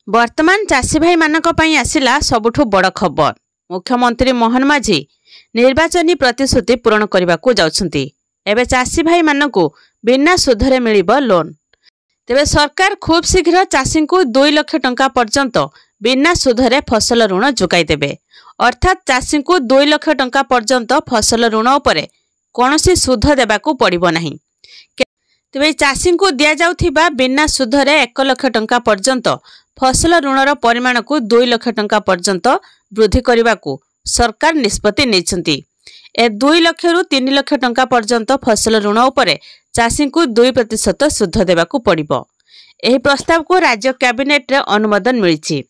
वर्तमान चाषी भाई मानक पई आसिला सबुठु बड़ खबर। मुख्यमंत्री मोहन माझी निर्वाचनी प्रतिश्रुति पूरण करने को जाउछंती। एबे चाषी भाई मानकु बिना सुधरे मिलिबो लोन। तेबे सरकार खूब शीघ्र चाषी को 2 लाख टंका पर्यंत बिना सुधरे फसल ऋण जोगाई देबे। अर्थात चाषी को 2 लाख टंका पर्यंत फसल ऋण उपरे कोनोसी सुध देबाकू पड़िबो नाही। तेबे चाषी को दिया जाउथिबा बिना सुधरे 1 लाख टंका पर्यंत फसल ऋणर परिमाण को 2 लाख टंका पर्यंत वृद्धि करने को सरकार निष्पत्ति नेइछंती। ए 2 लाख रु 3 लाख टंका पर्यंत फसल ऋण उपरे चाषी को 2% सुध देबाकू पड़िबो। एही प्रस्ताव को राज्य कैबिनेट रे अनुमोदन मिलिछि।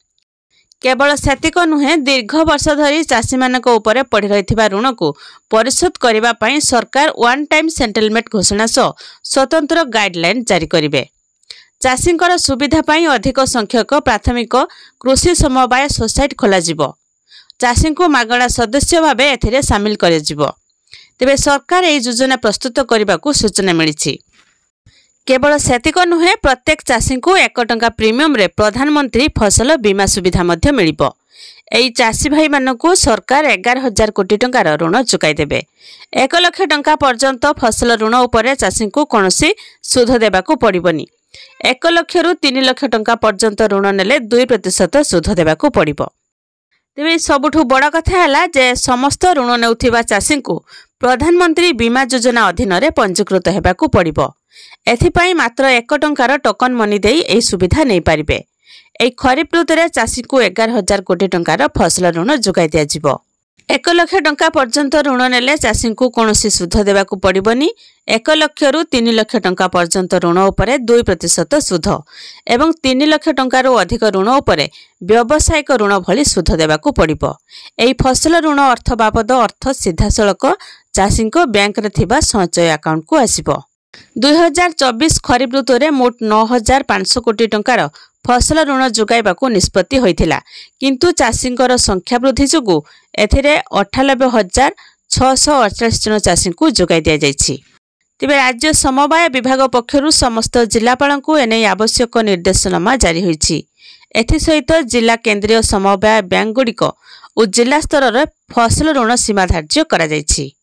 केवल सेतिक नुहे दीर्घ वर्ष धरी चाषी मानक उपरे पड़ी रहिथिबा ऋण को परिशोध करबा पई सरकार वन टाइम सेटलमेंट घोषणा सह स्वतंत्र गाइडलाइन जारी करिवे। चाषींकर सुविधा पई अधिक संख्यक प्राथमिक कृषि समवाय सोसाइटी खोला जिवो। चाषी को मागणा सदस्य भावे एथिरे शामिल करे जिवो। तेबे सरकार एही योजना प्रस्तुत करबा को सूचना मिलिछि। केवल सेतिक नुहे प्रत्येक चाषी को 1 टंका प्रीमियम रे प्रधानमंत्री फसल बीमा सुविधा मध्य मिलिबो। एई चाषी भाई मानकु सरकार 11,000 कोटी टंकार ऋण जोगाई देबे। 1 लाख टंका पर्यंत फसल ऋण उपरे चाषी को कोनोसी सुध देबाकू पड़िबोनी। 1 लाख रु 3 लाख टंका पर्यंत ऋण नेले 2% सुध देबाकू पड़िबो। तेबे सबुठु बड़ कथा हला जे समस्त ऋण नेउथिबा चाषी को प्रधानमंत्री बीमा योजना अधीन रे पंजीकृत हेबाकू पड़िबो। एथिपाई मात्र 1 टंकार टोकन मनी देई एही सुविधा नै पारिबे। एही खरीफ ऋतुरे चाषी को 11,000 कोटी टंकार फसल ऋण जोगाई दिया जिवो। 1 लाख टंका पर्यंत ऋण नेले चाषी को कोनोसी सुध देबाकू पड़िबोनी। 1 लाख रु 3 लाख टंका पर्यंत ऋण उपरे 2% सुध एवं 3 लाख टंकार अधिक ऋण उपरे व्यावसायिक ऋण भली सुध देबाकू पड़िबो। एही फसल ऋण अर्थ बाबद अर्थ सीधासळक चाषी को बैंक रे थिबा संचय अकाउंट को आसीबो। 2024 खरीफ ऋतुरे मोट 9,500 कोटी टंकार फसल ऋण जोगाइबाकू निष्पत्ति होइथिला, किंतु चाषींकर संख्या वृद्धि जोगु एथिरे 98,648 जन चाषी को जोगाई दिया जाइछि। तेबे राज्य समवाय विभाग पक्षरु समस्त जिलापाल को एने आवश्यक निर्देशनामा जारी होइछि। एथि सहित जिला केंद्रीय समवाय बैंक गुड़िक और जिला स्तर रे फसल ऋण सीमा धार्य करा जाइछि।